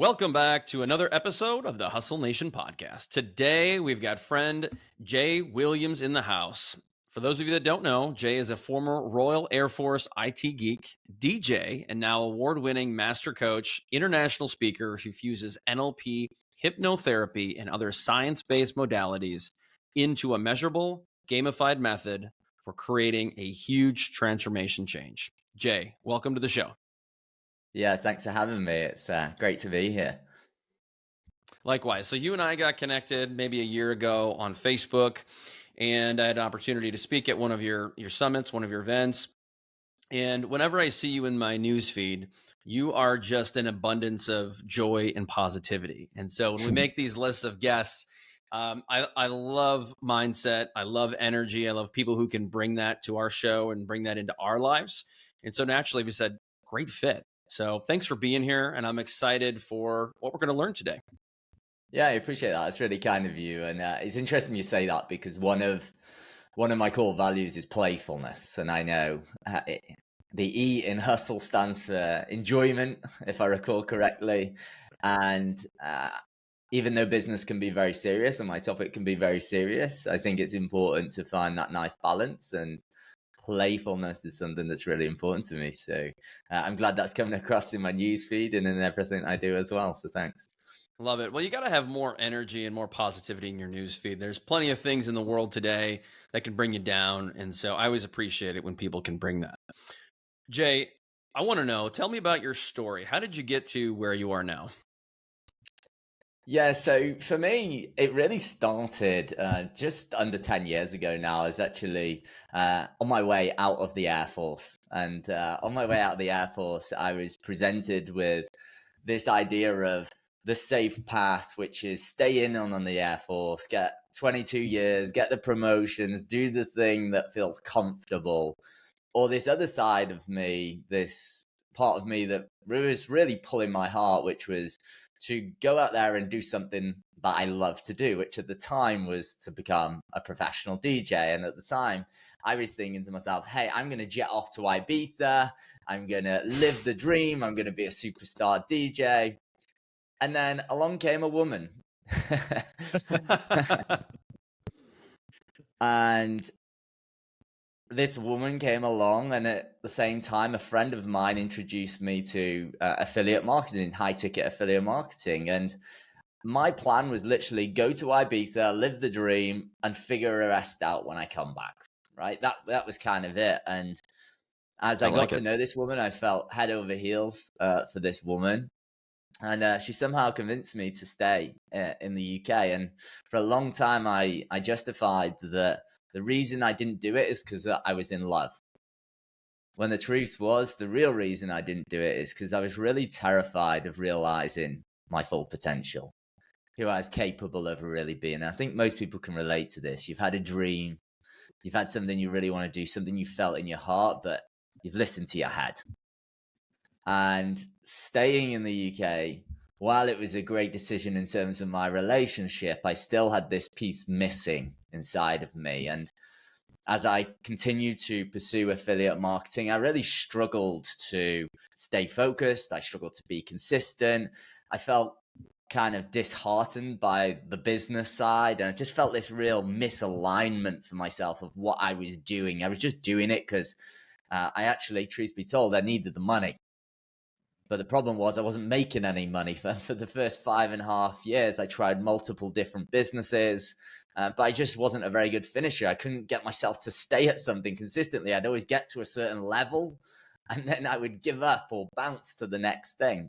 Welcome back to another episode of the Hustle Nation podcast. Today, we've got friend Jay Williams in the house. For those of you that don't know, Jay is a former Royal Air Force IT geek, DJ, and now award-winning master coach, international speaker who fuses NLP, hypnotherapy, and other science-based modalities into a measurable, gamified method for creating a huge transformation change. Jay, welcome to the show. Yeah, thanks for having me. It's great to be here. Likewise. So you and I got connected maybe a year ago on Facebook, and I had an opportunity to speak at one of your summits, one of your events. And whenever I see you in my news feed, you are just an abundance of joy and positivity. And so when we make these lists of guests, I love mindset. I love energy. I love people who can bring that to our show and bring that into our lives. And so naturally we said, great fit. So thanks for being here. And I'm excited for what we're going to learn today. Yeah, I appreciate that. It's really kind of you. And it's interesting you say that because one of my core values is playfulness. And I know the E in hustle stands for enjoyment, if I recall correctly. And even though business can be very serious and my topic can be very serious, I think it's important to find that nice balance, and playfulness is something that's really important to me. So I'm glad that's coming across in my newsfeed and in everything I do as well. So thanks. Love it. Well, you got to have more energy and more positivity in your newsfeed. There's plenty of things in the world today that can bring you down. And so I always appreciate it when people can bring that. Jay, I want to know, tell me about your story. How did you get to where you are now? Yeah, so for me, it really started just under 10 years ago now. I was actually on my way out of the Air Force. And on my way out of the Air Force, I was presented with this idea of the safe path, which is stay in on the Air Force, get 22 years, get the promotions, do the thing that feels comfortable. Or this other side of me, this part of me that was really pulling my heart, which was to go out there and do something that I love to do, which at the time was to become a professional DJ. And at the time, I was thinking to myself, hey, I'm going to jet off to Ibiza. I'm going to live the dream. I'm going to be a superstar DJ. And then along came a woman. And this woman came along, and at the same time, a friend of mine introduced me to affiliate marketing, high ticket affiliate marketing. And my plan was literally go to Ibiza, live the dream, and figure the rest out when I come back. Right. That was kind of it. And as I got to know this woman, I felt head over heels for this woman. And she somehow convinced me to stay in the UK. And for a long time, I justified that the reason I didn't do it is because I was in love. When the truth was, the real reason I didn't do it is because I was really terrified of realizing my full potential, who I was capable of really being. I think most people can relate to this. You've had a dream, you've had something you really want to do, something you felt in your heart, but you've listened to your head. And staying in the UK, while it was a great decision in terms of my relationship, I still had this piece missing inside of me. And as I continued to pursue affiliate marketing, I really struggled to stay focused. I struggled to be consistent. I felt kind of disheartened by the business side. And I just felt this real misalignment for myself of what I was doing. I was just doing it because I actually, truth be told, I needed the money. But the problem was I wasn't making any money. For the first 5.5 years, I tried multiple different businesses, but I just wasn't a very good finisher. I couldn't get myself to stay at something consistently. I'd always get to a certain level, and then I would give up or bounce to the next thing.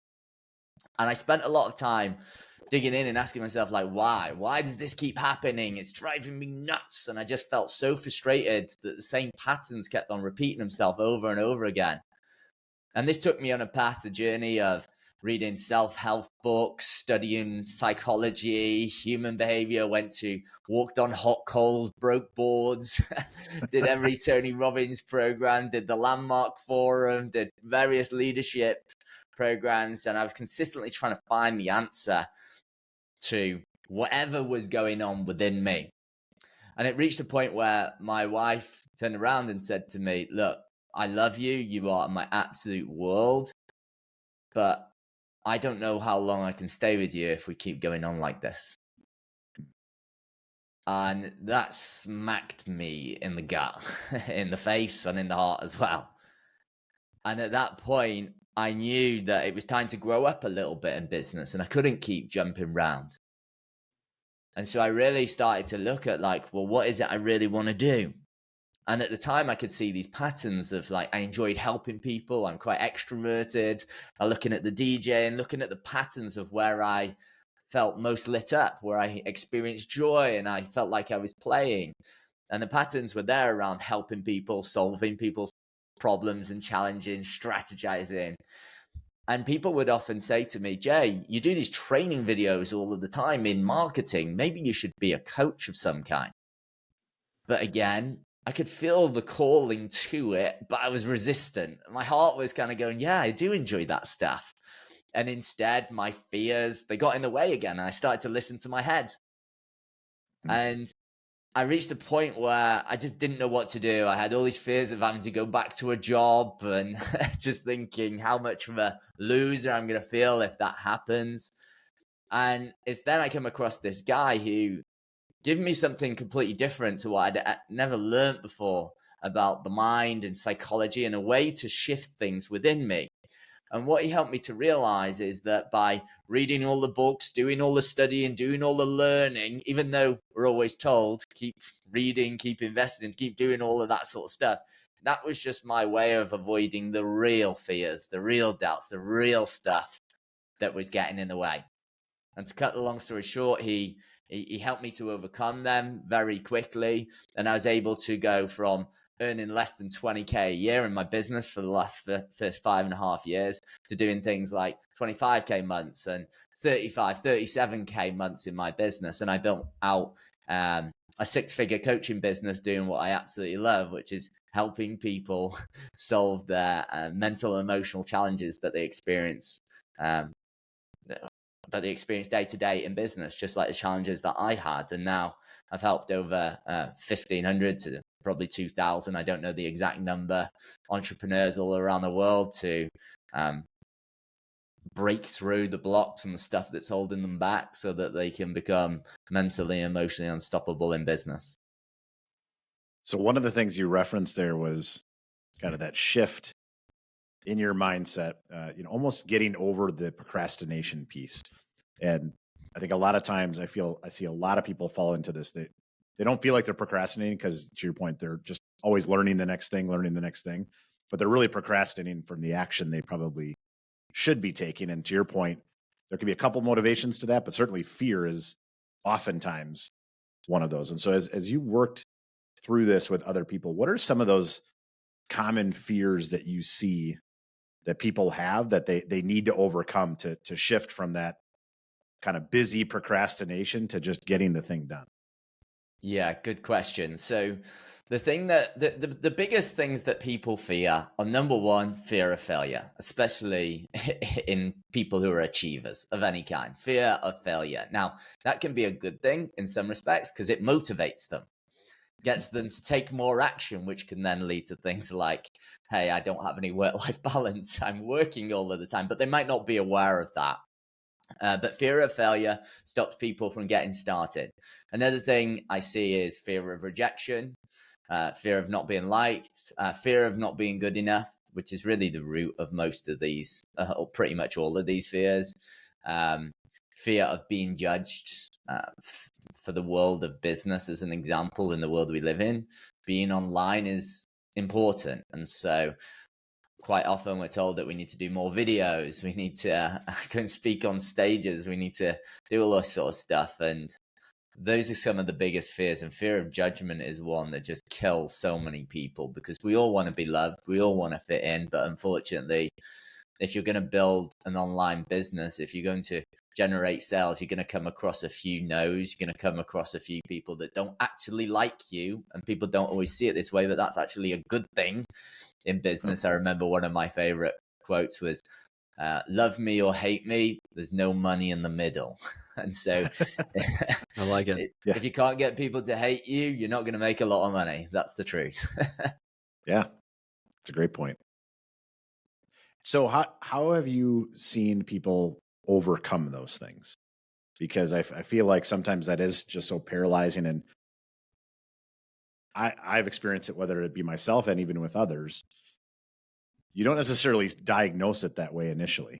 And I spent a lot of time digging in and asking myself, like, why? Why does this keep happening? It's driving me nuts. And I just felt so frustrated that the same patterns kept on repeating themselves over and over again. And this took me on a path, a journey of reading self-help books, studying psychology, human behavior, walked on hot coals, broke boards, did every Tony Robbins program, did the Landmark Forum, did various leadership programs. And I was consistently trying to find the answer to whatever was going on within me. And it reached a point where my wife turned around and said to me, look, I love you. You are my absolute world. But I don't know how long I can stay with you if we keep going on like this. And that smacked me in the gut, in the face and in the heart as well. And at that point, I knew that it was time to grow up a little bit in business, and I couldn't keep jumping round. And so I really started to look at like, well, what is it I really want to do? And at the time I could see these patterns of like, I enjoyed helping people. I'm quite extroverted. I'm looking at the DJ and looking at the patterns of where I felt most lit up, where I experienced joy and I felt like I was playing. And the patterns were there around helping people, solving people's problems and challenges, strategizing. And people would often say to me, Jay, you do these training videos all of the time in marketing. Maybe you should be a coach of some kind. But again, I could feel the calling to it, but I was resistant. My heart was kind of going, yeah, I do enjoy that stuff. And instead, my fears, they got in the way again. And I started to listen to my head. And I reached a point where I just didn't know what to do. I had all these fears of having to go back to a job and just thinking how much of a loser I'm going to feel if that happens. And it's then I come across this guy who gave me something completely different to what I'd never learned before about the mind and psychology, and a way to shift things within me. And what he helped me to realize is that by reading all the books, doing all the studying, doing all the learning, even though we're always told, keep reading, keep investing, keep doing all of that sort of stuff, that was just my way of avoiding the real fears, the real doubts, the real stuff that was getting in the way. And to cut the long story short, he helped me to overcome them very quickly. And I was able to go from earning less than 20K a year in my business for the first 5.5 years to doing things like 25K months and 37K months in my business. And I built out a 6-figure coaching business doing what I absolutely love, which is helping people solve their mental and emotional challenges that they experience day to day in business, just like the challenges that I had. And now I've helped over 1,500 to probably 2,000, I don't know the exact number, entrepreneurs all around the world to break through the blocks and the stuff that's holding them back so that they can become mentally and emotionally unstoppable in business. So one of the things you referenced there was kind of that shift in your mindset, almost getting over the procrastination piece. And I think a lot of times I see a lot of people fall into this. They don't feel like they're procrastinating because, to your point, they're just always learning the next thing, but they're really procrastinating from the action they probably should be taking. And to your point, there could be a couple motivations to that, but certainly fear is oftentimes one of those. And so as you worked through this with other people, what are some of those common fears that you see that people have that they need to overcome to shift from that kind of busy procrastination to just getting the thing done? Yeah, good question. So the thing that the biggest things that people fear are, number one, fear of failure, especially in people who are achievers of any kind. Fear of failure. Now, that can be a good thing in some respects because it motivates them, gets them to take more action, which can then lead to things like, hey, I don't have any work-life balance. I'm working all of the time, but they might not be aware of that. But fear of failure stops people from getting started. Another thing I see is fear of rejection, fear of not being liked, fear of not being good enough, which is really the root of most of these, or pretty much all of these fears. Fear of being judged. For the world of business, as an example, in the world we live in, being online is important. And so quite often we're told that we need to do more videos, we need to go and speak on stages, we need to do all this sort of stuff. And those are some of the biggest fears. And fear of judgment is one that just kills so many people, because we all want to be loved, we all want to fit in. But unfortunately, if you're going to build an online business, if you're going to generate sales, you're going to come across a few no's, you're going to come across a few people that don't actually like you. And people don't always see it this way, but that's actually a good thing in business. I remember one of my favorite quotes was, love me or hate me, there's no money in the middle. And so I like it. If you can't get people to hate you, you're not going to make a lot of money. That's the truth. Yeah, it's a great point. So how have you seen people overcome those things? Because I feel like sometimes that is just so paralyzing, and I've experienced it, whether it be myself and even with others. You don't necessarily diagnose it that way initially,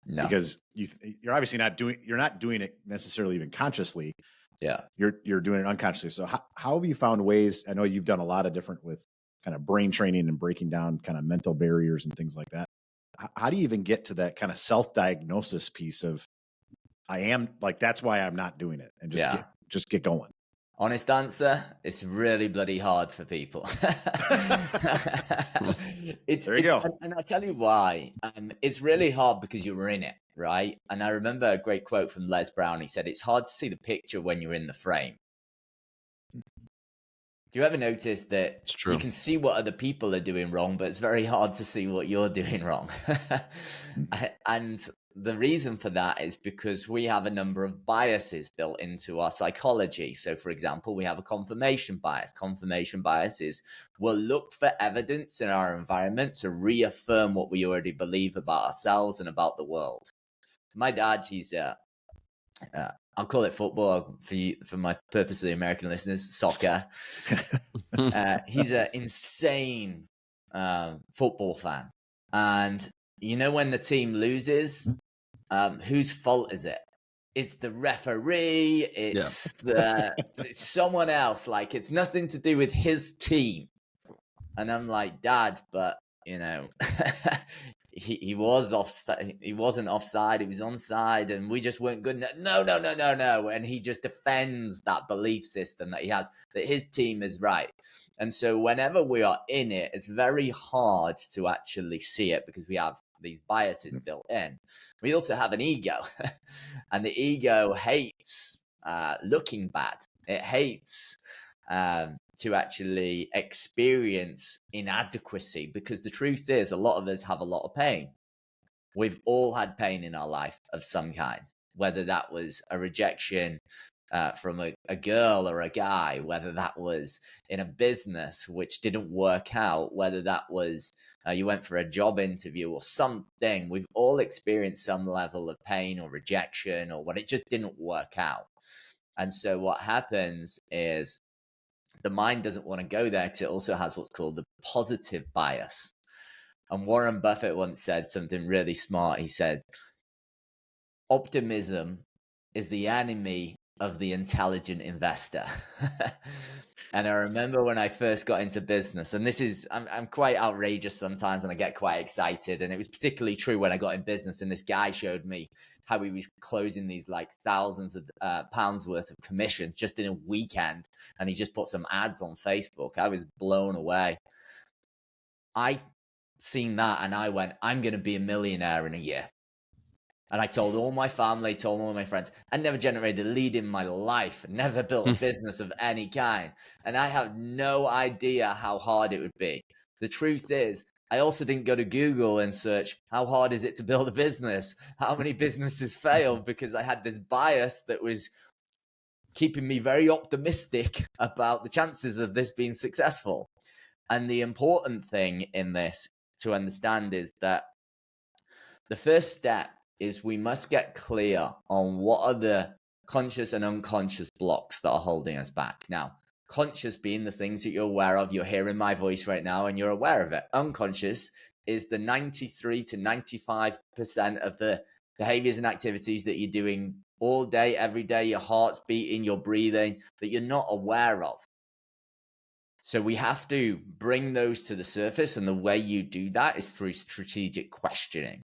No. because you're obviously you're not doing it necessarily even consciously. Yeah. You're doing it unconsciously. So how have you found ways? I know you've done a lot of different with kind of brain training and breaking down kind of mental barriers and things like that. How do you even get to that kind of self-diagnosis piece of, I am like, that's why I'm not doing it, and just get going? Honest answer, it's really bloody hard for people. There you go. And I'll tell you why. It's really hard because you're in it, right? And I remember a great quote from Les Brown. He said, "It's hard to see the picture when you're in the frame." Do you ever notice that It's true. you can see what other people are doing wrong, but it's very hard to see what you're doing wrong? And the reason for that is because we have a number of biases built into our psychology. So, for example, we have a confirmation bias. Confirmation bias is we'll look for evidence in our environment to reaffirm what we already believe about ourselves and about the world. My dad, he's I'll call it football for my purpose of the American listeners, soccer. He's an insane football fan. And you know, when the team loses, whose fault is it? It's the referee. It's it's someone else. Like, it's nothing to do with his team. And I'm like, Dad, but you know, he was offside. He wasn't offside. He was onside, and we just weren't good enough. No. And he just defends that belief system that he has, that his team is right. And so whenever we are in it, it's very hard to actually see it because we have these biases built in. We also have an ego, and the ego hates looking bad. It hates to actually experience inadequacy, because the truth is, a lot of us have a lot of pain. We've all had pain in our life of some kind, whether that was a rejection from a girl or a guy, whether that was in a business which didn't work out, whether that was you went for a job interview or something. We've all experienced some level of pain or rejection, or when it just didn't work out. And so what happens is the mind doesn't want to go there because it also has what's called the positive bias. And Warren Buffett once said something really smart. He said, optimism is the enemy of the intelligent investor. And I remember when I first got into business, and this is, I'm quite outrageous sometimes and I get quite excited. And it was particularly true when I got in business, and this guy showed me how he was closing these like thousands of pounds worth of commission just in a weekend. And he just put some ads on Facebook. I was blown away. I seen that and I went, I'm going to be a millionaire in a year. And I told all my family, told all my friends. I never generated a lead in my life, never built a business of any kind. And I have no idea how hard it would be. The truth is, I also didn't go to Google and search, how hard is it to build a business? How many businesses failed? Because I had this bias that was keeping me very optimistic about the chances of this being successful. And the important thing in this to understand is that the first step is we must get clear on what are the conscious and unconscious blocks that are holding us back. Now, conscious being the things that you're aware of, you're hearing my voice right now and you're aware of it. Unconscious is the 93 to 95% of the behaviors and activities that you're doing all day, every day, your heart's beating, you're breathing, that you're not aware of. So we have to bring those to the surface, and the way you do that is through strategic questioning.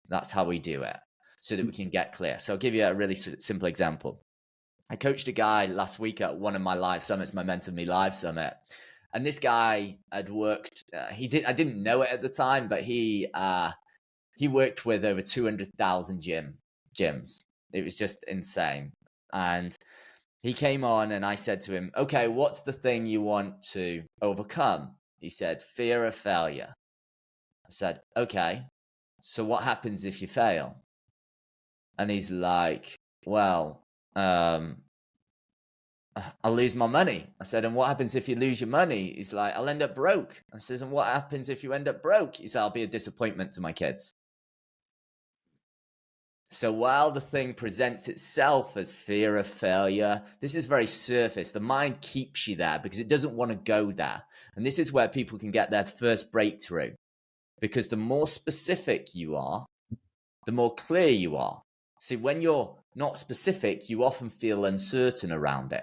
That's how we do it, so that we can get clear. So I'll give you a really simple example. I coached a guy last week at one of my live summits, my Mentor Me Live Summit. And this guy had worked, I didn't know it at the time, but he worked with over 200,000 gyms. It was just insane. And he came on and I said to him, okay, what's the thing you want to overcome? He said, fear of failure. I said, okay. So what happens if you fail? And he's like, well, I'll lose my money. I said, and what happens if you lose your money? He's like, I'll end up broke. I says, and what happens if you end up broke? He said, I'll be a disappointment to my kids. So while the thing presents itself as fear of failure, this is very surface. The mind keeps you there because it doesn't want to go there. And this is where people can get their first breakthrough, because the more specific you are, the more clear you are. See, when you're not specific, you often feel uncertain around it.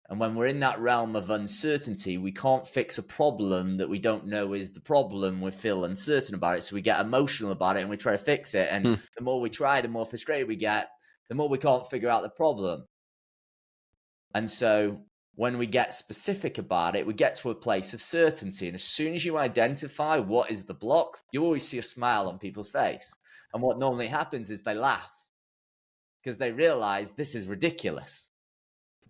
And when we're in that realm of uncertainty, we can't fix a problem that we don't know is the problem. We feel uncertain about it. So we get emotional about it and we try to fix it. And the more we try, the more frustrated we get, the more we can't figure out the problem. And so when we get specific about it, we get to a place of certainty. And as soon as you identify what is the block, you always see a smile on people's face. And what normally happens is they laugh because they realize this is ridiculous.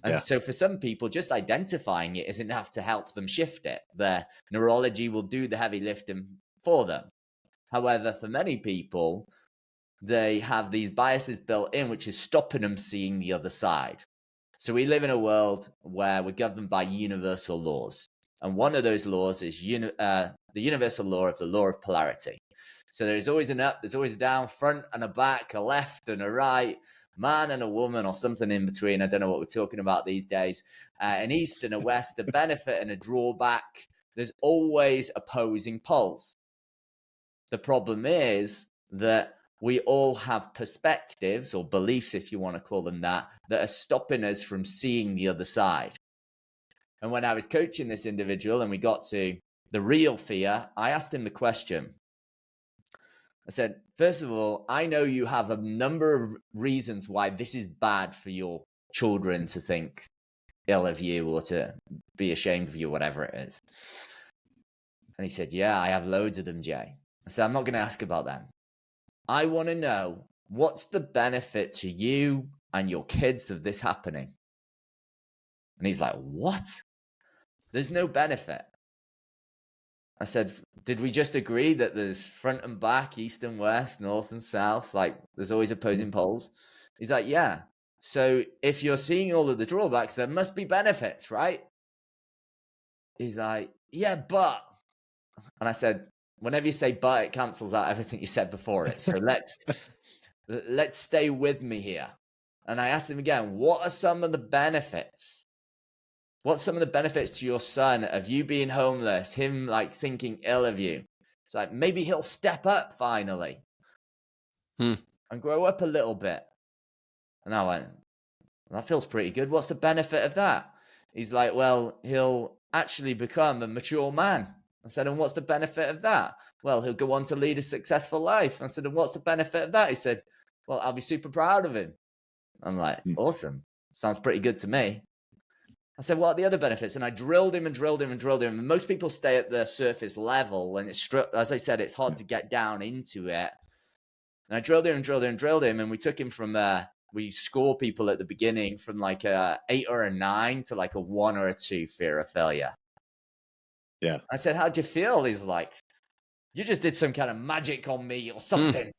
And so for some people, just identifying it isn't enough to help them shift it. Their neurology will do the heavy lifting for them. However, for many people, they have these biases built in, which is stopping them seeing the other side. So we live in a world where we're governed by universal laws. And one of those laws is the universal law of polarity. So there's always an up, there's always a down, front and a back, a left and a right, man and a woman, or something in between. I don't know what we're talking about these days. An east and a west, a benefit and a drawback. There's always opposing poles. The problem is that we all have perspectives or beliefs, if you want to call them that are stopping us from seeing the other side. And when I was coaching this individual and we got to the real fear, I asked him the question. I said, first of all, I know you have a number of reasons why this is bad for your children to think ill of you or to be ashamed of you, whatever it is. And he said, yeah, I have loads of them, Jay. I said, I'm not going to ask about them. I want to know, what's the benefit to you and your kids of this happening? And he's like, what? There's no benefit. I said, did we just agree that there's front and back, east and west, north and south? Like there's always opposing poles. He's like, yeah. So if you're seeing all of the drawbacks, there must be benefits, right? He's like, yeah, but. And I said, whenever you say but, it cancels out everything you said before it. So let's stay with me here. And I asked him again, what are some of the benefits? What's some of the benefits to your son of you being homeless, him like thinking ill of you? It's like, maybe he'll step up finally and grow up a little bit. And I went, that feels pretty good. What's the benefit of that? He's like, well, he'll actually become a mature man. I said, and what's the benefit of that? Well, he'll go on to lead a successful life. I said, and what's the benefit of that? He said, well, I'll be super proud of him. I'm like, awesome. Sounds pretty good to me. I said, what are the other benefits? And I drilled him and drilled him and drilled him. And most people stay at the surface level. And it's, as I said, it's hard to get down into it. And I drilled him and drilled him and drilled him. And we took him from, we score people at the beginning from like a 8 or a 9 to like a 1 or a 2 fear of failure. Yeah. I said, how'd you feel? He's like, you just did some kind of magic on me or something.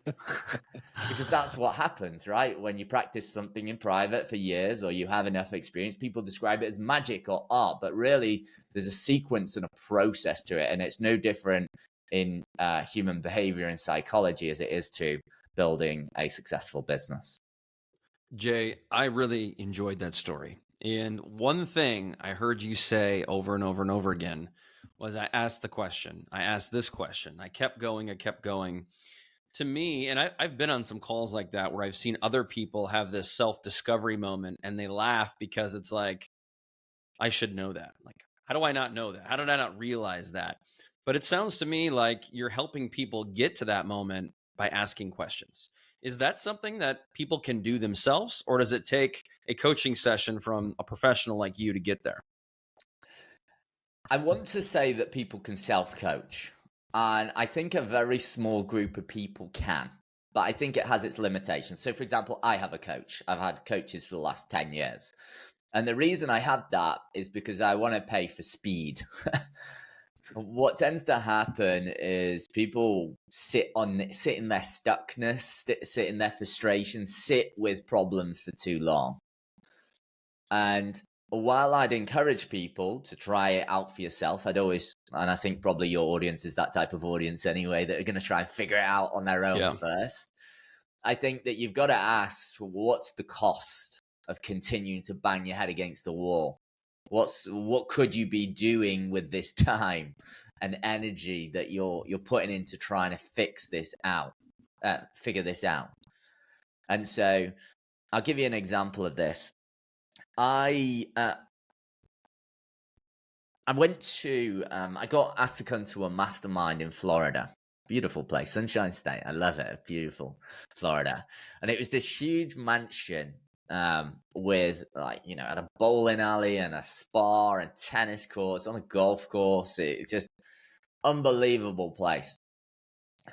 Because that's what happens, right? When you practice something in private for years or you have enough experience, people describe it as magic or art, but really there's a sequence and a process to it. And it's no different in human behavior and psychology as it is to building a successful business. Jay, I really enjoyed that story. And one thing I heard you say over and over and over again was I asked the question. I asked this question. I kept going. To me, and I've been on some calls like that where I've seen other people have this self-discovery moment and they laugh because it's like, I should know that. Like, how do I not know that? How did I not realize that? But it sounds to me like you're helping people get to that moment by asking questions. Is that something that people can do themselves, or does it take a coaching session from a professional like you to get there? I want to say that people can self-coach. And I think a very small group of people can, but I think it has its limitations. So for example, I have a coach. I've had coaches for the last 10 years. And the reason I have that is because I want to pay for speed. What tends to happen is people sit in their stuckness, sit in their frustration, sit with problems for too long. And while I'd encourage people to try it out for yourself, I'd always, and I think probably your audience is that type of audience anyway, that are going to try and figure it out on their own first. I think that you've got to ask, what's the cost of continuing to bang your head against the wall? What could you be doing with this time and energy that you're putting into trying to figure this out? And so I'll give you an example of this. I got asked to come to a mastermind in Florida. Beautiful place, Sunshine State. I love it. Beautiful Florida. And it was this huge mansion with had a bowling alley and a spa and tennis courts on a golf course. It just unbelievable place.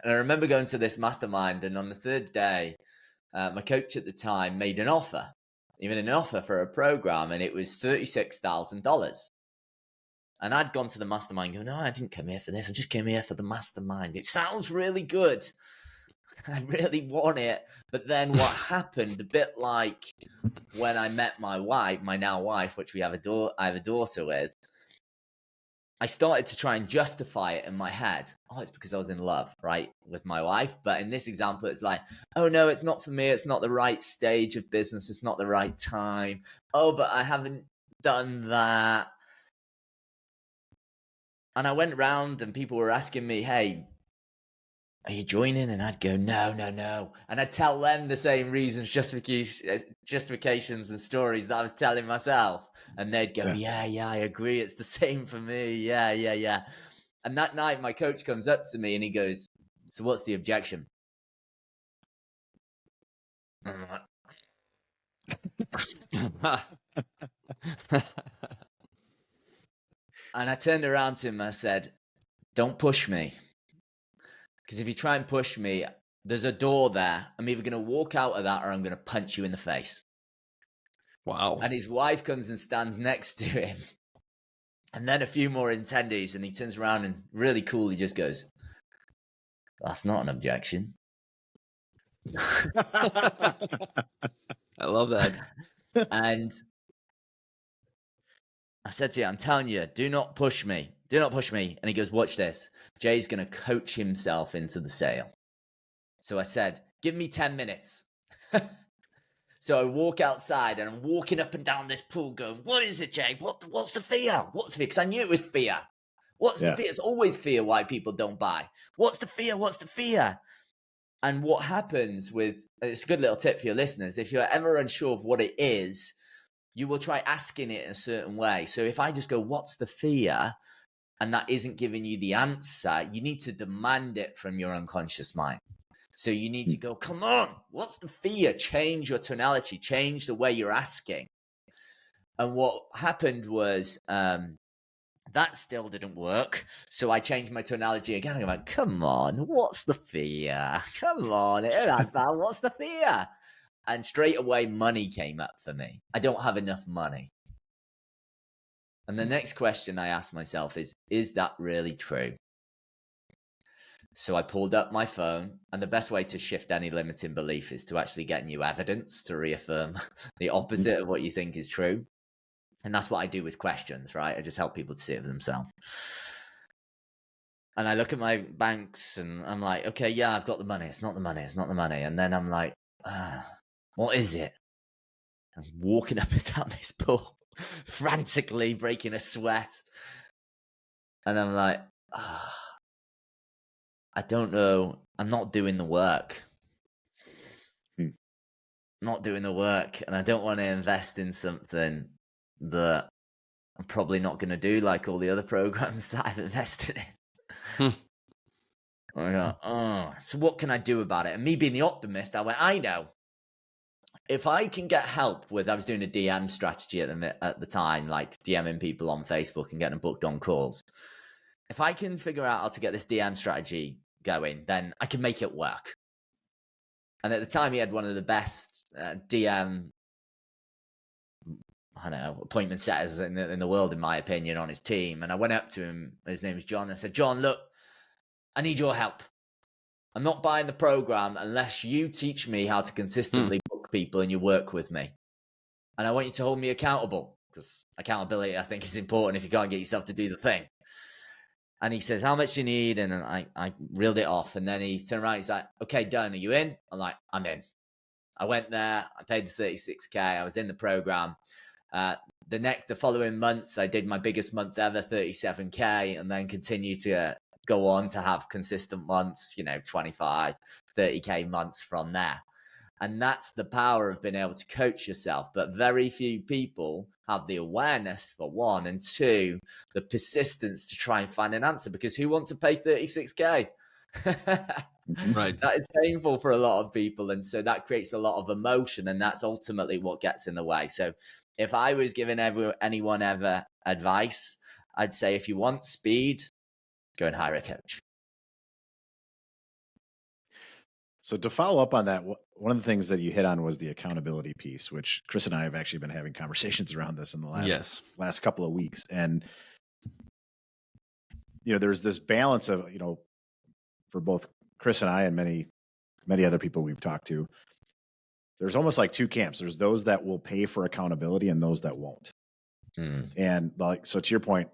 And I remember going to this mastermind, and on the third day, my coach at the time made an offer for a program, and it was $36,000. And I'd gone to the mastermind going, no, I didn't come here for this. I just came here for the mastermind. It sounds really good. I really want it. But then what happened, a bit like when I met my wife, my now wife, which I have a daughter with, I started to try and justify it in my head. Oh, it's because I was in love, right, with my wife. But in this example, it's like, oh, no, it's not for me. It's not the right stage of business. It's not the right time. Oh, but I haven't done that. And I went round and people were asking me, hey, are you joining? And I'd go, no. And I'd tell them the same reasons, justifications and stories that I was telling myself. And they'd go, yeah, I agree. It's the same for me. Yeah. And that night, my coach comes up to me and he goes, so what's the objection? And I turned around to him and I said, don't push me. Because if you try and push me, there's a door there. I'm either going to walk out of that or I'm going to punch you in the face. Wow. And his wife comes and stands next to him. And then a few more attendees, and he turns around and really coolly just goes, that's not an objection. I love that. And I said to you, I'm telling you, do not push me. Do not push me. And he goes, watch this. Jay's going to coach himself into the sale. So I said, give me 10 minutes. So I walk outside and I'm walking up and down this pool going, what is it, Jay? What's the fear? What's the fear? Because I knew it was fear. What's the fear? It's always fear why people don't buy. What's the fear? What's the fear? And what happens with, it's a good little tip for your listeners. If you're ever unsure of what it is, you will try asking it in a certain way. So if I just go, what's the fear? And that isn't giving you the answer, you need to demand it from your unconscious mind. So you need to go, come on, what's the fear? Change your tonality, change the way you're asking. And what happened was that still didn't work. So I changed my tonality again. I'm like, come on, what's the fear? Come on, what's the fear? And straight away, money came up for me. I don't have enough money. And the next question I asked myself is that really true? So I pulled up my phone, and the best way to shift any limiting belief is to actually get new evidence to reaffirm the opposite of what you think is true. And that's what I do with questions, right? I just help people to see it for themselves. And I look at my banks and I'm like, okay, yeah, I've got the money. It's not the money. It's not the money. And then I'm like, what is it? I'm walking up and down this pool, frantically breaking a sweat. And I'm like, I don't know. I'm not doing the work. Not doing the work. And I don't want to invest in something that I'm probably not going to do, like all the other programs that I've invested in. I go, so what can I do about it? And me being the optimist, I went, I know. If I can get help with, I was doing a DM strategy at the time, like DMing people on Facebook and getting them booked on calls. If I can figure out how to get this DM strategy going, then I can make it work. And at the time, he had one of the best DM, appointment setters in the world, in my opinion, on his team. And I went up to him, his name was John. I said, John, look, I need your help. I'm not buying the program unless you teach me how to consistently book people and you work with me. and I want you to hold me accountable, because accountability, I think, is important if you can't get yourself to do the thing. And he says, how much you need? And I reeled it off. And then he turned around, he's like, okay, done. Are you in? I'm like, I'm in. I went there, I paid the 36K, I was in the program. The following months, I did my biggest month ever, 37K, and then continue to go on to have consistent months, 25, 30K months from there. And that's the power of being able to coach yourself. But very few people have the awareness, for one, and two, the persistence to try and find an answer, because who wants to pay 36K? Right. That is painful for a lot of people. And so that creates a lot of emotion, and that's ultimately what gets in the way. So if I was giving anyone ever advice, I'd say, if you want speed, go and hire a coach. So to follow up on that, one of the things that you hit on was the accountability piece, which Chris and I have actually been having conversations around this in the last couple of weeks. And, there's this balance of, for both Chris and I and many, many other people we've talked to, there's almost like two camps. There's those that will pay for accountability and those that won't. And so to your point,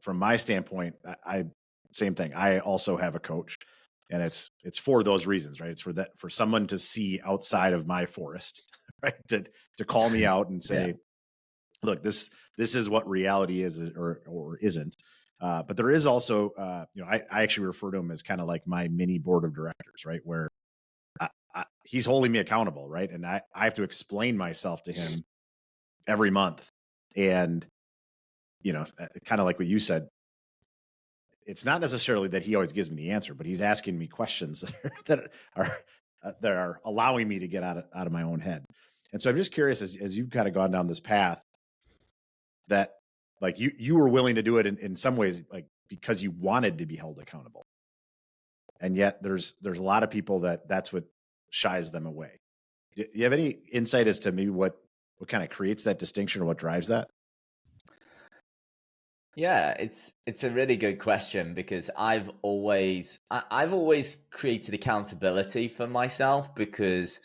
from my standpoint, I same thing. I also have a coach. And it's for those reasons, right? It's for someone to see outside of my forest, right? To call me out and say, look, this is what reality is or isn't. But there is also, I actually refer to him as kind of like my mini board of directors, right? Where he's holding me accountable, right? And I have to explain myself to him every month. And, kind of like what you said, it's not necessarily that he always gives me the answer, but he's asking me questions that are allowing me to get out of my own head. And so I'm just curious, as you've kind of gone down this path, that like you were willing to do it in some ways, like because you wanted to be held accountable. And yet there's a lot of people that's what shies them away. Do you have any insight as to maybe what kind of creates that distinction or what drives that? Yeah, it's a really good question, because I've always created accountability for myself, because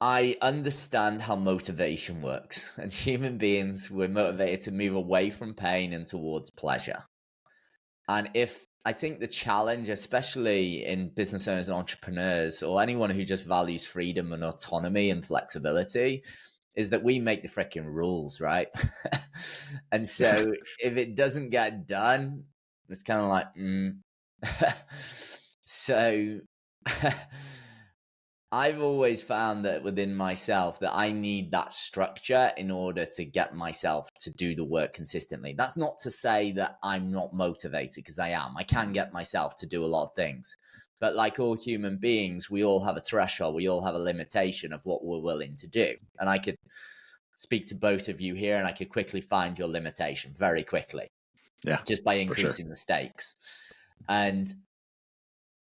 I understand how motivation works, and human beings, we're motivated to move away from pain and towards pleasure. And I think the challenge, especially in business owners and entrepreneurs, or anyone who just values freedom and autonomy and flexibility, is that we make the freaking rules, right? And so if it doesn't get done, it's kind of like, So I've always found that within myself that I need that structure in order to get myself to do the work consistently. That's not to say that I'm not motivated, because I am. I can get myself to do a lot of things. But like all human beings, we all have a threshold. We all have a limitation of what we're willing to do. And I could speak to both of you here, and I could quickly find your limitation very quickly. Yeah, just by increasing the stakes. And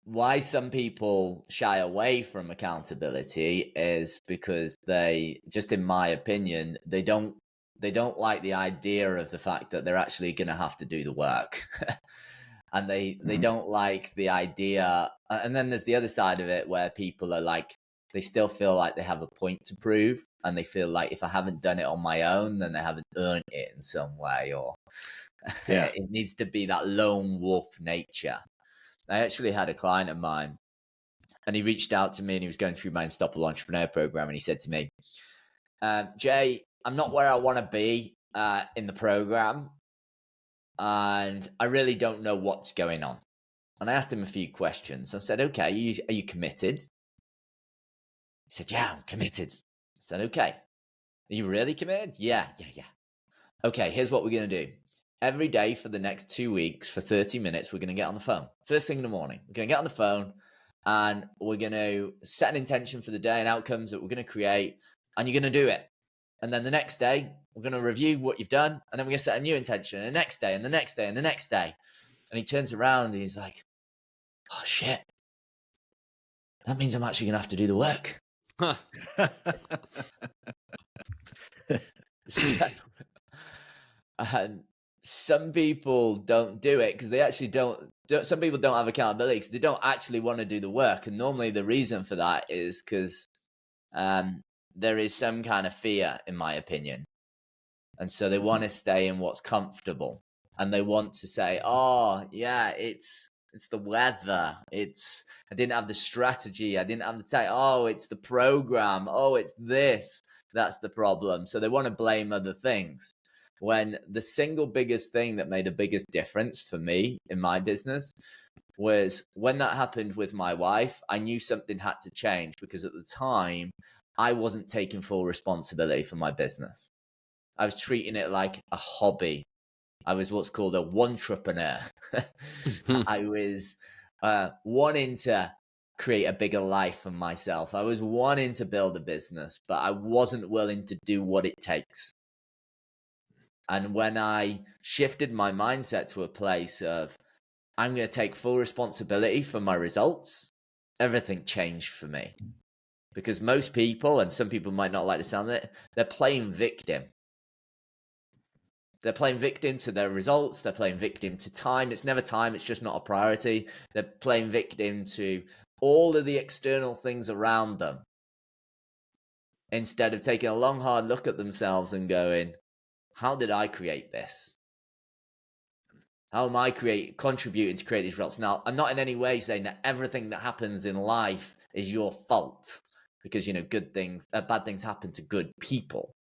why some people shy away from accountability is because they, just in my opinion, they don't like the idea of the fact that they're actually going to have to do the work. And they don't like the idea. And then there's the other side of it, where people are like, they still feel like they have a point to prove, and they feel like if I haven't done it on my own, then I haven't earned it in some way, or it needs to be that lone wolf nature. I actually had a client of mine, and he reached out to me, and he was going through my Unstoppable Entrepreneur program, and he said to me, Jay, I'm not where I want to be in the program, and I really don't know what's going on. And I asked him a few questions. I said, okay, are you committed? He said, yeah, I'm committed. I said, okay. Are you really committed? Yeah. Okay, here's what we're going to do. Every day for the next 2 weeks, for 30 minutes, we're going to get on the phone. First thing in the morning, we're going to get on the phone, and we're going to set an intention for the day and outcomes that we're going to create, and you're going to do it. And then the next day, we're going to review what you've done, and then we're going to set a new intention, and the next day, and the next day, and the next day. And he turns around, and he's like, oh, shit. That means I'm actually going to have to do the work. Huh. And some people don't do it because they actually don't. Some people don't have accountability because they don't actually want to do the work. And normally the reason for that is because there is some kind of fear, in my opinion. And so they want to stay in what's comfortable. And they want to say, oh, yeah, it's the weather. I didn't have the strategy. I didn't have the time. Oh, it's the program. Oh, it's this. That's the problem. So they want to blame other things. When the single biggest thing that made the biggest difference for me in my business was when that happened with my wife, I knew something had to change, because at the time I wasn't taking full responsibility for my business. I was treating it like a hobby. I was what's called a one-trepreneur. I was wanting to create a bigger life for myself. I was wanting to build a business, but I wasn't willing to do what it takes. And when I shifted my mindset to a place of, I'm going to take full responsibility for my results, everything changed for me. Because most people, and some people might not like the sound of it, they're playing victim. They're playing victim to their results. They're playing victim to time. It's never time. It's just not a priority. They're playing victim to all of the external things around them, instead of taking a long, hard look at themselves and going, how did I create this? How am I contributing to create these results? Now, I'm not in any way saying that everything that happens in life is your fault, because, bad things happen to good people.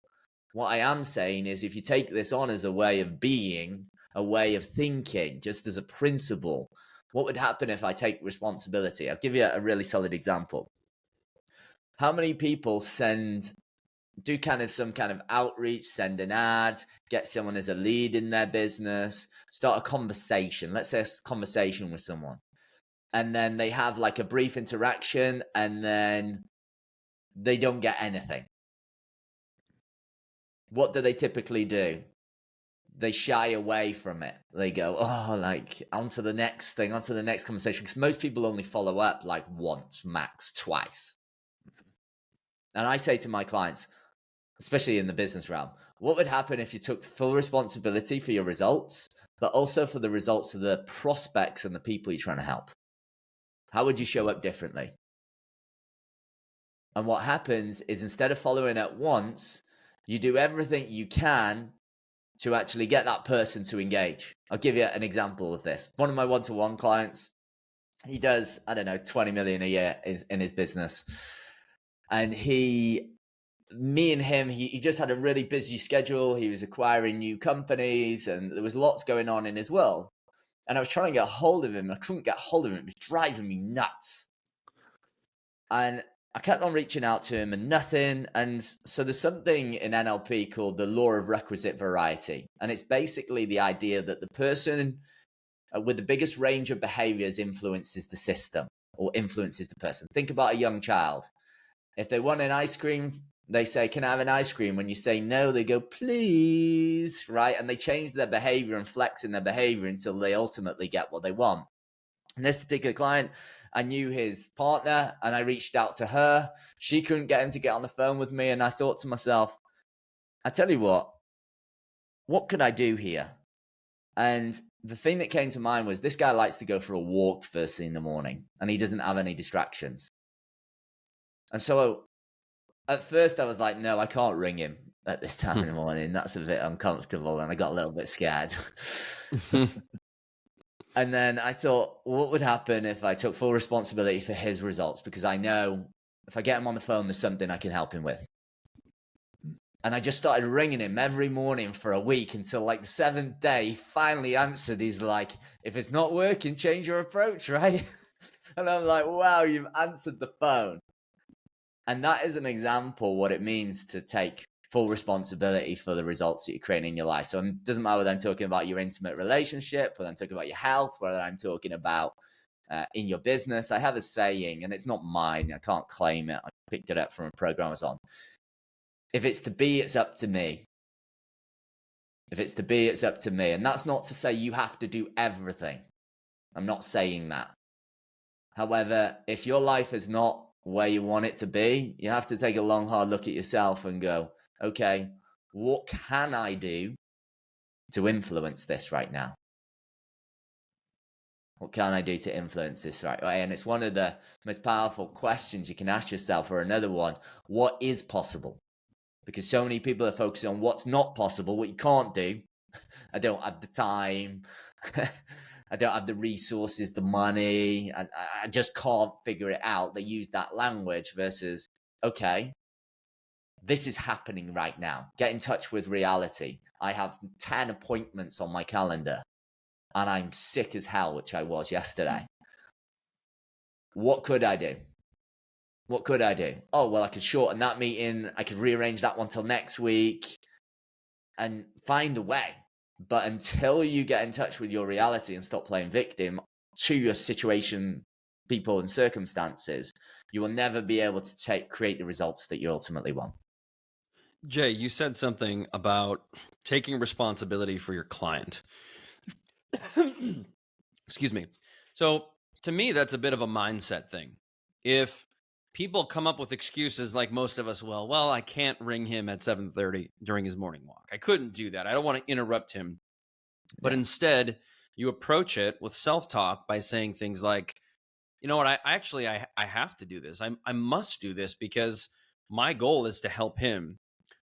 What I am saying is, if you take this on as a way of being, a way of thinking, just as a principle, what would happen if I take responsibility? I'll give you a really solid example. How many people do some kind of outreach, send an ad, get someone as a lead in their business, start a conversation, let's say a conversation with someone, and then they have like a brief interaction, and then they don't get anything? What do they typically do? They shy away from it. They go, on to the next thing, on to the next conversation. Because most people only follow up like once, max twice. And I say to my clients, especially in the business realm, what would happen if you took full responsibility for your results, but also for the results of the prospects and the people you're trying to help? How would you show up differently? And what happens is, instead of following at once, you do everything you can to actually get that person to engage. I'll give you an example of this. One of my one-to-one clients, he does, 20 million a year in his business. And me and him, he just had a really busy schedule. He was acquiring new companies, and there was lots going on in his world. And I was trying to get a hold of him. I couldn't get a hold of him. It was driving me nuts. And I kept on reaching out to him and nothing. And so there's something in NLP called the law of requisite variety. And it's basically the idea that the person with the biggest range of behaviors influences the system, or influences the person. Think about a young child. If they want an ice cream, they say, can I have an ice cream? When you say no, they go, please, right? And they change their behavior and flex in their behavior until they ultimately get what they want. And this particular client, I knew his partner, and I reached out to her. She couldn't get him to get on the phone with me. And I thought to myself, I tell you what could I do here? And the thing that came to mind was, this guy likes to go for a walk first thing in the morning, and he doesn't have any distractions. And so at first I was like, no, I can't ring him at this time in the morning. That's a bit uncomfortable. And I got a little bit scared. And then I thought, what would happen if I took full responsibility for his results? Because I know if I get him on the phone, there's something I can help him with. And I just started ringing him every morning for a week, until like the 7th day, he finally answered. He's like, if it's not working, change your approach, right? And I'm like, wow, you've answered the phone. And that is an example what it means to take full responsibility for the results that you create in your life. So it doesn't matter whether I'm talking about your intimate relationship, whether I'm talking about your health, whether I'm talking about in your business. I have a saying, and it's not mine. I can't claim it. I picked it up from a program I was on. If it's to be, it's up to me. If it's to be, it's up to me. And that's not to say you have to do everything. I'm not saying that. However, if your life is not where you want it to be, you have to take a long, hard look at yourself and go, okay, what can I do to influence this right now? What can I do to influence this right way? And it's one of the most powerful questions you can ask yourself. Or another one, what is possible? Because so many people are focusing on what's not possible, what you can't do. I don't have the time. I don't have the resources, the money. I just can't figure it out. They use that language versus, okay, this is happening right now. Get in touch with reality. I have 10 appointments on my calendar and I'm sick as hell, which I was yesterday. What could I do? What could I do? Oh, well, I could shorten that meeting. I could rearrange that one till next week and find a way. But until you get in touch with your reality and stop playing victim to your situation, people, and circumstances, you will never be able to create the results that you ultimately want. Jay, you said something about taking responsibility for your client. Excuse me. So to me, that's a bit of a mindset thing. If people come up with excuses like most of us will, well, I can't ring him at 7:30 during his morning walk. I couldn't do that. I don't want to interrupt him. But instead, you approach it with self-talk by saying things like, you know what, I have to do this. I must do this because my goal is to help him.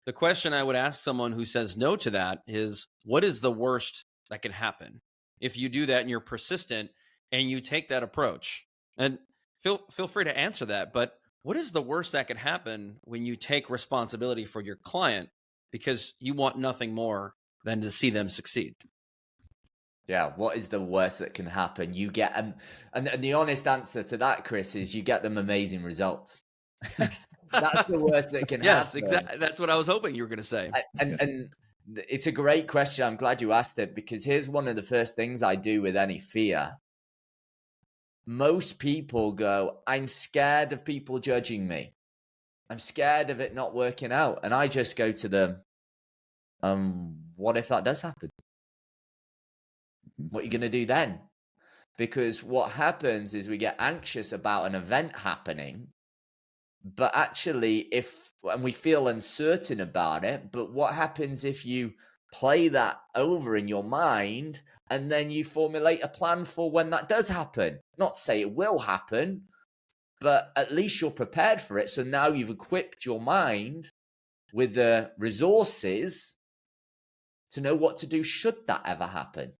The question I would ask someone who says no to that is, what is the worst that can happen if you do that and you're persistent and you take that approach? And feel free to answer that. But what is the worst that could happen when you take responsibility for your client because you want nothing more than to see them succeed? Yeah, what is the worst that can happen? You get and the honest answer to that, Chris, is you get them amazing results. That's the worst that can happen. Yes, exactly. That's what I was hoping you were going to say. And it's a great question. I'm glad you asked it, because here's one of the first things I do with any fear. Most people go, I'm scared of people judging me. I'm scared of it not working out. And I just go to them, what if that does happen? What are you going to do then? Because what happens is we get anxious about an event happening, but actually and we feel uncertain about it. But what happens if you play that over in your mind and then you formulate a plan for when that does happen? Not to say it will happen, but at least you're prepared for it. So now you've equipped your mind with the resources to know what to do should that ever happen.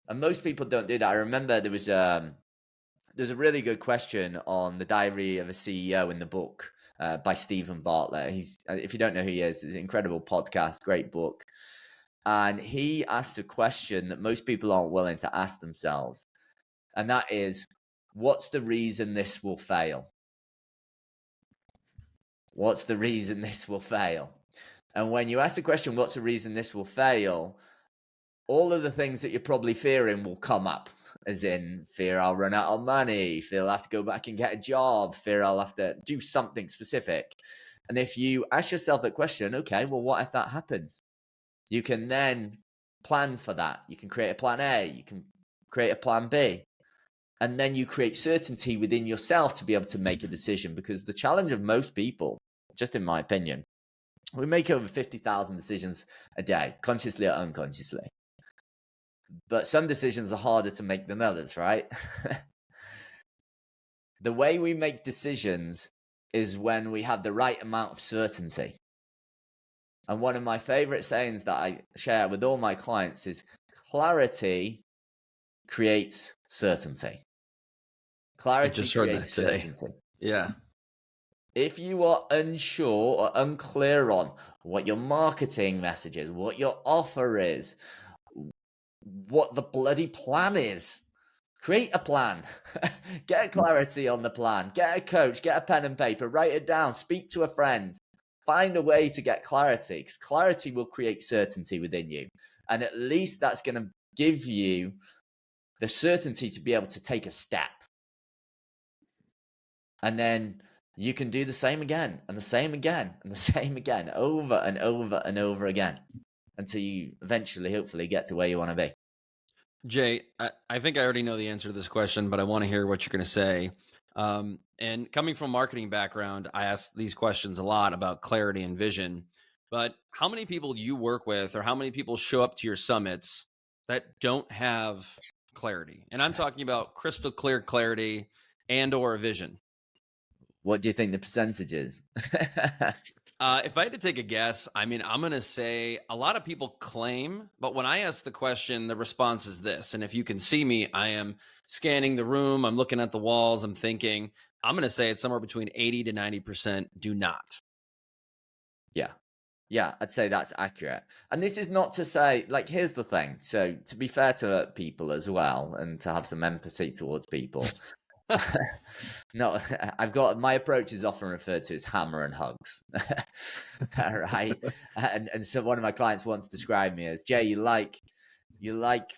And most people don't do that. I remember there's a really good question on the Diary of a CEO in the book by Stephen Bartlett. If you don't know who he is, it's an incredible podcast, great book. And he asked a question that most people aren't willing to ask themselves. And that is, what's the reason this will fail? What's the reason this will fail? And when you ask the question, what's the reason this will fail? All of the things that you're probably fearing will come up, as in fear I'll run out of money, fear I'll have to go back and get a job, fear I'll have to do something specific. And if you ask yourself that question, okay, well, what if that happens? You can then plan for that. You can create a plan A, you can create a plan B. And then you create certainty within yourself to be able to make a decision. Because the challenge of most people, just in my opinion, we make over 50,000 decisions a day, consciously or unconsciously. But some decisions are harder to make than others, right? The way we make decisions is when we have the right amount of certainty. And one of my favorite sayings that I share with all my clients is, clarity creates certainty. Clarity creates certainty. Yeah. If you are unsure or unclear on what your marketing message is, what your offer is, what the bloody plan is, create a plan. Get clarity on the plan. Get a coach, get a pen and paper, write it down, speak to a friend. Find a way to get clarity, because clarity will create certainty within you. And at least that's going to give you the certainty to be able to take a step. And then you can do the same again, and the same again, and the same again, over and over and over again, until you eventually, hopefully, get to where you want to be. Jay, I think I already know the answer to this question, but I want to hear what you're going to say. And coming from a marketing background, I ask these questions a lot about clarity and vision. But how many people do you work with, or how many people show up to your summits that don't have clarity. And I'm talking about crystal clear clarity and or a vision. What do you think the percentage is? If I had to take a guess, I mean, I'm going to say a lot of people claim, but when I ask the question, the response is this. And if you can see me, I am scanning the room. I'm looking at the walls. I'm thinking, I'm going to say it's somewhere between 80 to 90% do not. Yeah. Yeah, I'd say that's accurate. And this is not to say, like, here's the thing. So to be fair to people as well, and to have some empathy towards people, no, my approach is often referred to as hammer and hugs. Right. And so one of my clients once described me as, Jay, you like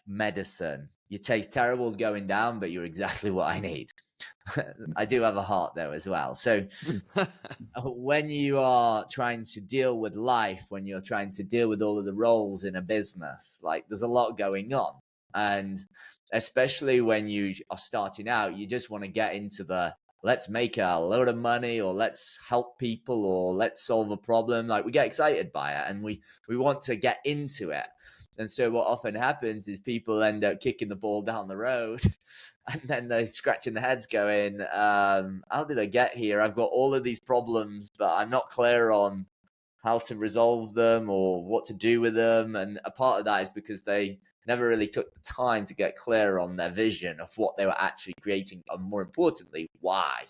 medicine. You taste terrible going down, but you're exactly what I need. I do have a heart though as well. So when you are trying to deal with life, when you're trying to deal with all of the roles in a business, like there's a lot going on. And especially when you are starting out, you just want to get into the let's make a load of money, or let's help people, or let's solve a problem. Like we get excited by it and we want to get into it. And so what often happens is people end up kicking the ball down the road and then they're scratching their heads going, how did I get here? I've got all of these problems, but I'm not clear on how to resolve them or what to do with them. And a part of that is because they never really took the time to get clear on their vision of what they were actually creating. And more importantly, why?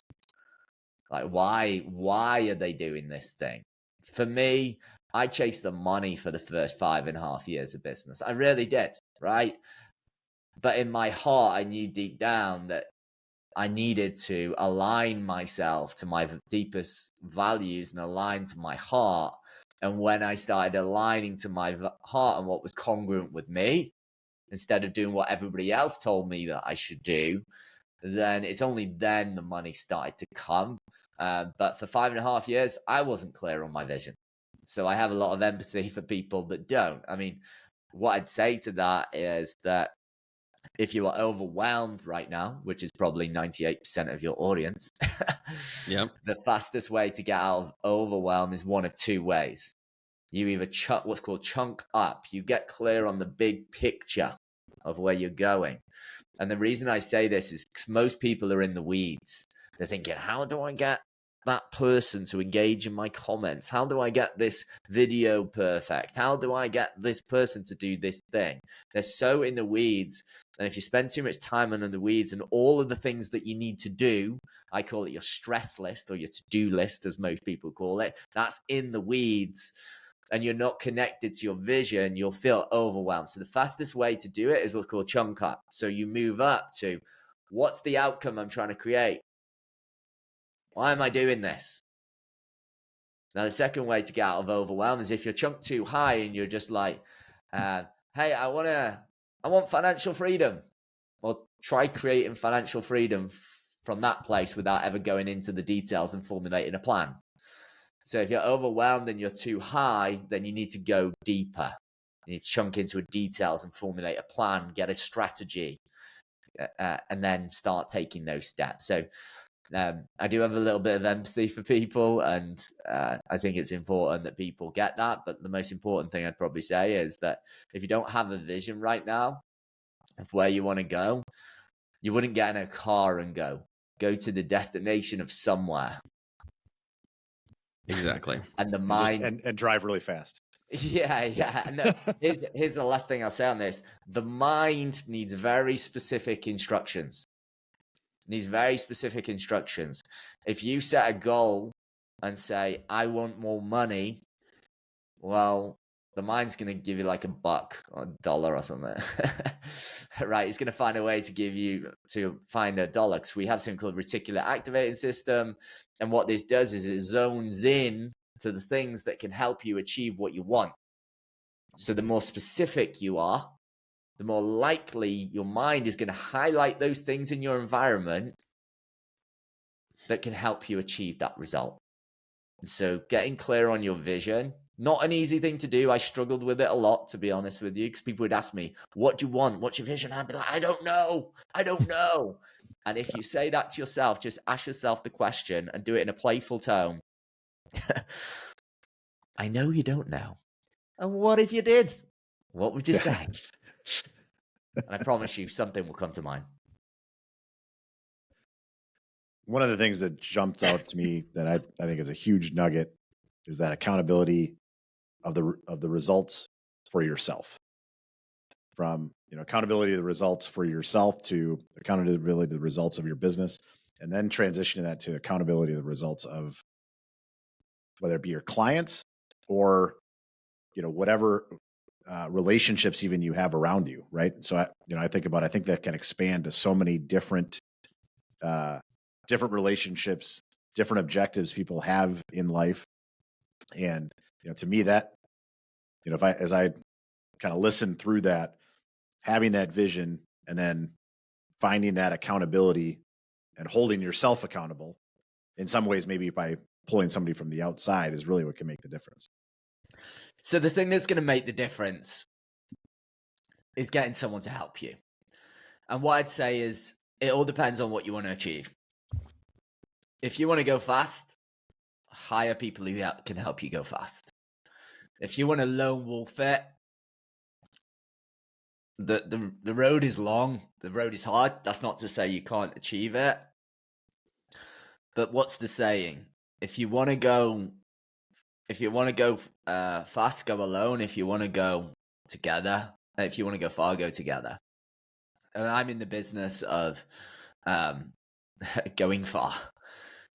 Like, why are they doing this thing? For me, I chased the money for the first 5.5 years of business. I really did, right? But in my heart, I knew deep down that I needed to align myself to my deepest values and align to my heart. And when I started aligning to my heart and what was congruent with me, instead of doing what everybody else told me that I should do, then it's only then the money started to come. But for 5.5 years, I wasn't clear on my vision. So I have a lot of empathy for people that don't. I mean, what I'd say to that is that if you are overwhelmed right now, which is probably 98% of your audience, Yep. the fastest way to get out of overwhelm is one of two ways. You either what's called chunk up. You get clear on the big picture of where you're going. And the reason I say this is because most people are in the weeds. They're thinking, how do I get that person to engage in my comments? How do I get this video perfect? How do I get this person to do this thing? They're so in the weeds. And if you spend too much time in the weeds and all of the things that you need to do, I call it your stress list or your to-do list, as most people call it, that's in the weeds, and you're not connected to your vision, you'll feel overwhelmed. So the fastest way to do it is what's called chunk up. So you move up to, what's the outcome I'm trying to create? Why am I doing this? Now, the second way to get out of overwhelm is if you're chunked too high and you're just like, hey, I want financial freedom. Well, try creating financial freedom from that place without ever going into the details and formulating a plan. So if you're overwhelmed and you're too high, then you need to go deeper. You need to chunk into details and formulate a plan, get a strategy, and then start taking those steps. So I do have a little bit of empathy for people, and I think it's important that people get that. But the most important thing I'd probably say is that if you don't have a vision right now of where you want to go, you wouldn't get in a car and go to the destination of somewhere. Exactly. And the mind and drive really fast. Yeah. No, here's the last thing I'll say on this. The mind needs very specific instructions. If you set a goal and say, I want more money, well, the mind's going to give you like $1 or $1 or something. Right? It's going to find a way to find $1, because we have something called reticular activating system. And what this does is it zones in to the things that can help you achieve what you want. So the more specific you are, the more likely your mind is going to highlight those things in your environment that can help you achieve that result. And so getting clear on your vision, not an easy thing to do. I struggled with it a lot, to be honest with you, because people would ask me, what do you want? What's your vision? I'd be like, I don't know. And if you say that to yourself, just ask yourself the question and do it in a playful tone. I know you don't know. And what if you did? What would you say? And I promise you something will come to mind. One of the things that jumped out to me that I think is a huge nugget is that accountability of the results for yourself. From accountability of the results for yourself to accountability to the results of your business, and then transitioning that to accountability of the results of whether it be your clients or whatever relationships even you have around you, right? So I think that can expand to so many different relationships, different objectives people have in life. And to me, that as I kind of listen through that, having that vision and then finding that accountability and holding yourself accountable in some ways, maybe by pulling somebody from the outside, is really what can make the difference. So the thing that's going to make the difference is getting someone to help you. And what I'd say is it all depends on what you want to achieve. If you want to go fast, hire people who can help you go fast. If you want to lone wolf it, the road is long, the road is hard. That's not to say you can't achieve it. But what's the saying? If you want to go fast, go alone. If you want to go together, if you want to go far, go together. And I'm in the business of going far.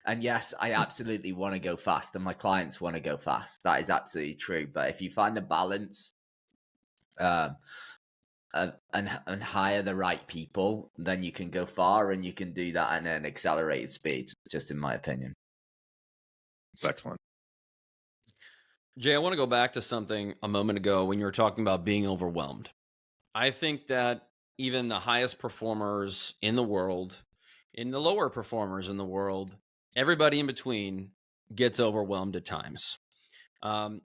And yes, I absolutely want to go fast, and my clients want to go fast. That is absolutely true. But if you find the balance and hire the right people, then you can go far, and you can do that at an accelerated speed, just in my opinion. Excellent. Jay, I want to go back to something a moment ago when you were talking about being overwhelmed. I think that even the highest performers in the world, in the lower performers in the world, everybody in between gets overwhelmed at times. I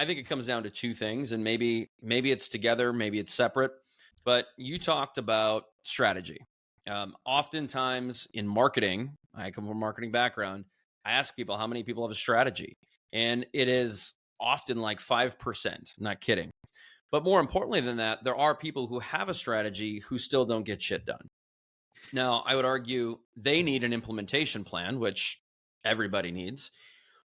think it comes down to two things, and maybe it's together, maybe it's separate. But you talked about strategy. Oftentimes in marketing, I come from a marketing background, I ask people how many people have a strategy, and it is often like 5%. Not kidding. But more importantly than that, there are people who have a strategy who still don't get shit done. Now, I would argue they need an implementation plan, which everybody needs.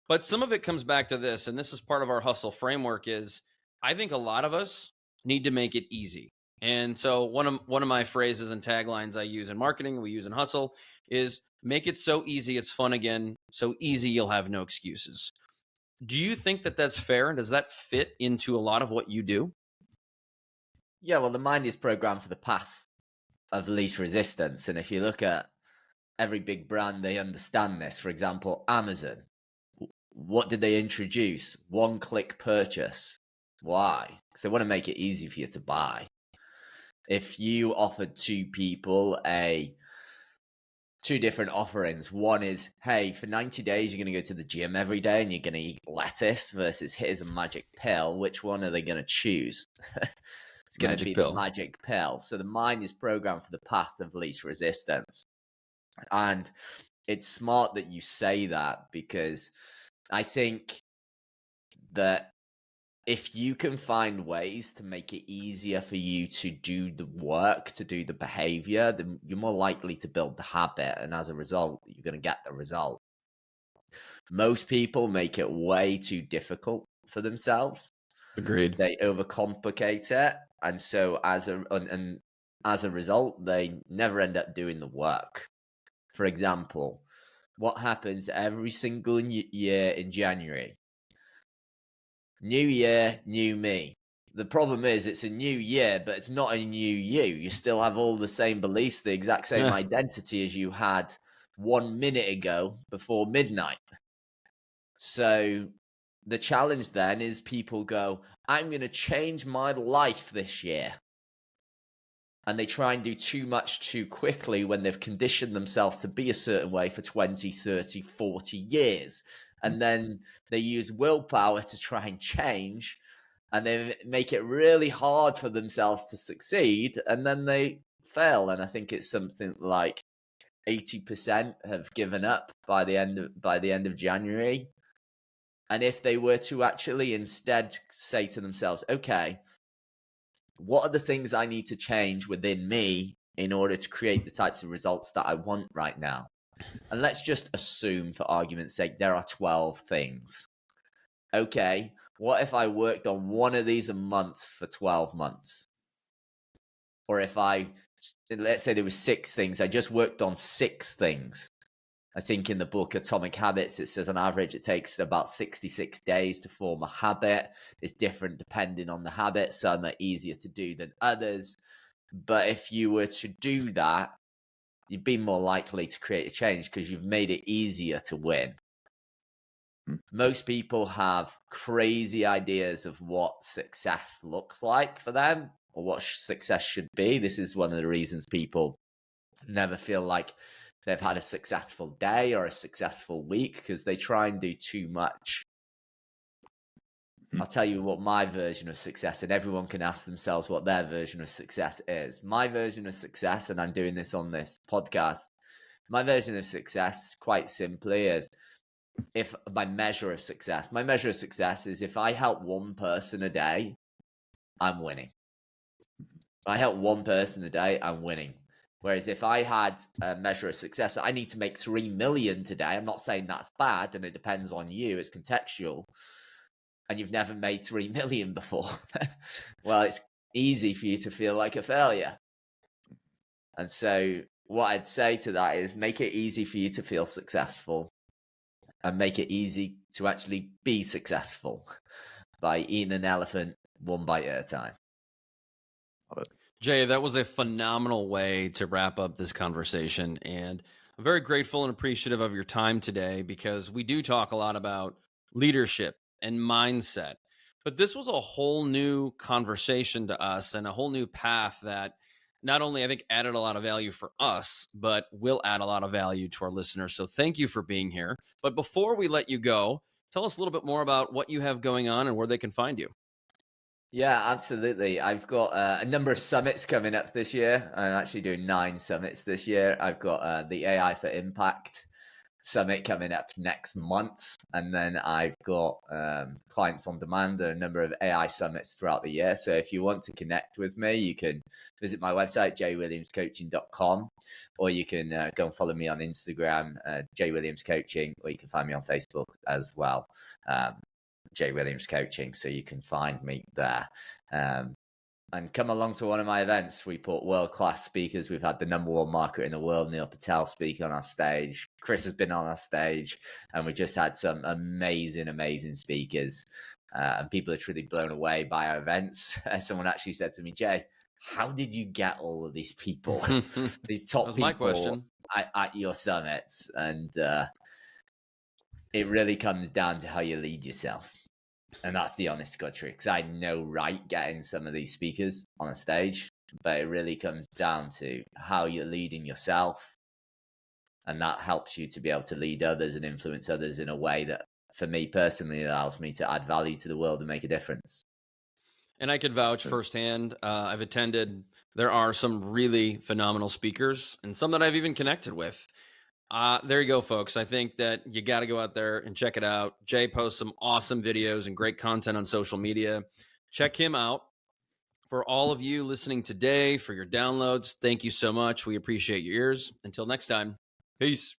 But some of it comes back to this, and this is part of our hustle framework, is I think a lot of us need to make it easy. And so one of my phrases and taglines I use in marketing, we use in hustle, is make it so easy it's fun again, so easy you'll have no excuses. Do you think that that's fair? And does that fit into a lot of what you do? Yeah, well, the mind is programmed for the path of least resistance. And if you look at every big brand, they understand this. For example, Amazon. What did they introduce? One-click purchase. Why? Because they want to make it easy for you to buy. If you offered two people two different offerings, one is, hey, for 90 days, you're going to go to the gym every day and you're going to eat lettuce, versus here's a magic pill. Which one are they going to choose? It's going to be the magic pill. So the mind is programmed for the path of least resistance. And it's smart that you say that, because I think that if you can find ways to make it easier for you to do the work, to do the behavior, then you're more likely to build the habit. And as a result, you're going to get the result. Most people make it way too difficult for themselves. Agreed. They overcomplicate it. And so as a result, they never end up doing the work. For example, what happens every single year in January? New year, new me. The problem is it's a new year, but it's not a new you. You still have all the same beliefs, the exact same identity as you had 1 minute ago before midnight. So the challenge then is people go, I'm going to change my life this year. And they try and do too much too quickly when they've conditioned themselves to be a certain way for 20, 30, 40 years. And then they use willpower to try and change, and they make it really hard for themselves to succeed, and then they fail. And I think it's something like 80% have given up by the end of January. And if they were to actually instead say to themselves, okay, what are the things I need to change within me in order to create the types of results that I want right now? And let's just assume, for argument's sake, there are 12 things. Okay, what if I worked on one of these a month for 12 months? Or if let's say there were 6 things, I just worked on 6 things. I think in the book Atomic Habits, it says on average it takes about 66 days to form a habit. It's different depending on the habit. Some are easier to do than others. But if you were to do that, you'd be more likely to create a change because you've made it easier to win. Most people have crazy ideas of what success looks like for them or what success should be. This is one of the reasons people never feel like they've had a successful day or a successful week, because they try and do too much. I'll tell you what my version of success, and everyone can ask themselves what their version of success is. My version of success, and I'm doing this on this podcast, my version of success, quite simply, is my measure of success is if I help one person a day, I'm winning. If I help one person a day, I'm winning. Whereas if I had a measure of success, I need to make 3 million today. I'm not saying that's bad, and it depends on you. It's contextual. And you've never made 3 million before. Well, it's easy for you to feel like a failure. And so what I'd say to that is make it easy for you to feel successful and make it easy to actually be successful by eating an elephant one bite at a time. Love it. Jay, that was a phenomenal way to wrap up this conversation. And I'm very grateful and appreciative of your time today, because we do talk a lot about leadership and mindset. But this was a whole new conversation to us and a whole new path that not only I think added a lot of value for us, but will add a lot of value to our listeners. So thank you for being here. But before we let you go, tell us a little bit more about what you have going on and where they can find you. Yeah, absolutely. I've got a number of summits coming up this year. I'm actually doing 9 summits this year. I've got the AI for Impact summit coming up next month. And then I've got Clients on Demand and a number of AI summits throughout the year. So if you want to connect with me, you can visit my website, jwilliamscoaching.com, or you can go and follow me on Instagram, jwilliamscoaching, or you can find me on Facebook as well. Jay Williams Coaching, so you can find me there. And come along to one of my events. We put world-class speakers. We've had the number 1 marketer in the world, Neil Patel, speak on our stage. Chris has been on our stage, and we just had some amazing speakers. And people are truly blown away by our events. Someone actually said to me, Jay, how did you get all of these people, these top people my question. At your summits? And it really comes down to how you lead yourself. And that's the honest to God truth. Because I know getting some of these speakers on a stage, but it really comes down to how you're leading yourself. And that helps you to be able to lead others and influence others in a way that, for me personally, allows me to add value to the world and make a difference. And I could vouch firsthand. I've attended. There are some really phenomenal speakers and some that I've even connected with. There you go, folks. I think that you got to go out there and check it out. Jay posts some awesome videos and great content on social media. Check him out. For all of you listening today, for your downloads, thank you so much. We appreciate your ears. Until next time, peace.